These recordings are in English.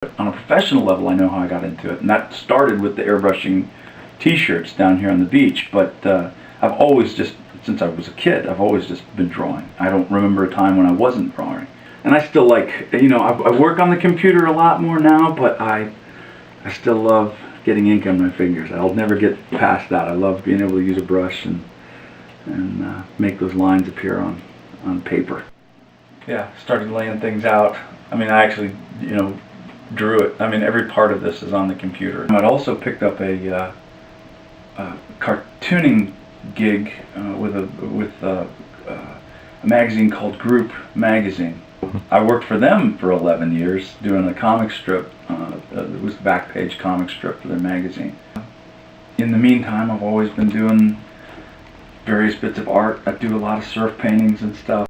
On a professional level, I know how I got into it, and that started with the airbrushing t-shirts down here on the beach, but I've always just, since I was a kid, I've always just been drawing. I don't remember a time when I wasn't drawing. And I still like, I work on the computer a lot more now, but I still love getting ink on my fingers. I'll never get past that. I love being able to use a brush and make those lines appear on paper. Yeah, started laying things out. I mean, I actually, drew it. I mean, every part of this is on the computer. I'd also picked up a cartooning gig with a magazine called Group Magazine. I worked for them for 11 years doing a comic strip. It was a back page comic strip for their magazine. In the meantime, I've always been doing various bits of art. I do a lot of surf paintings and stuff.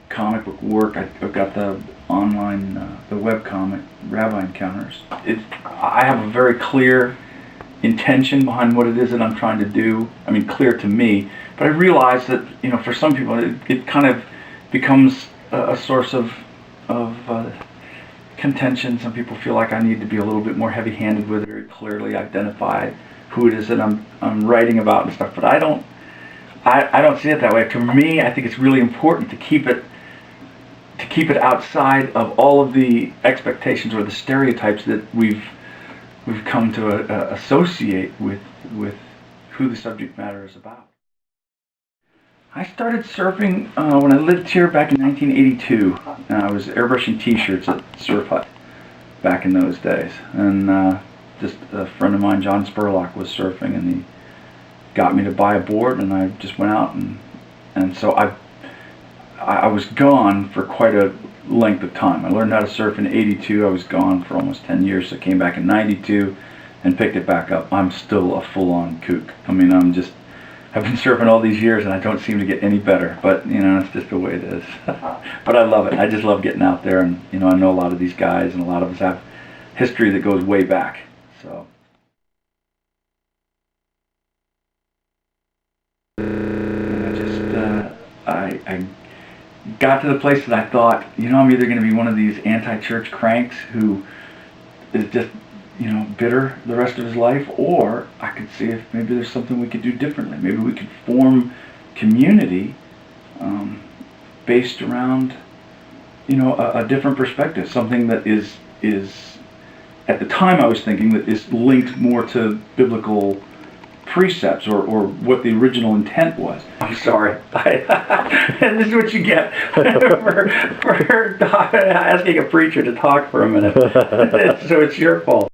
Comic book work. I've got the online, the webcomic Rabbi Encounters. I have a very clear intention behind what it is that I'm trying to do. I mean, clear to me, but I realize that, for some people it kind of becomes a source of contention. Some people feel like I need to be a little bit more heavy-handed with it, very clearly identify who it is that I'm writing about and stuff. But I don't see it that way. For me, I think it's really important to keep it outside of all of the expectations or the stereotypes that we've come to associate with who the subject matter is about. I started surfing when I lived here back in 1982. I was airbrushing t-shirts at Surf Hut back in those days. And just a friend of mine, John Spurlock, was surfing, and he got me to buy a board, and I just went out, and so I was gone for quite a length of time. I learned how to surf in 82. I was gone for almost 10 years, so I came back in 92 and picked it back up. I'm still a full-on kook. I mean, I've been surfing all these years and I don't seem to get any better, but it's just the way it is. But I love it. I just love getting out there, and I know a lot of these guys, and a lot of us have history that goes way back. So I got to the place that I thought, I'm either going to be one of these anti-church cranks who is just, bitter the rest of his life, or I could see if maybe there's something we could do differently. Maybe we could form community based around, a different perspective, something that is at the time I was thinking that is linked more to biblical precepts or what the original intent was. I'm sorry. This is what you get for asking a preacher to talk for a minute. So it's your fault.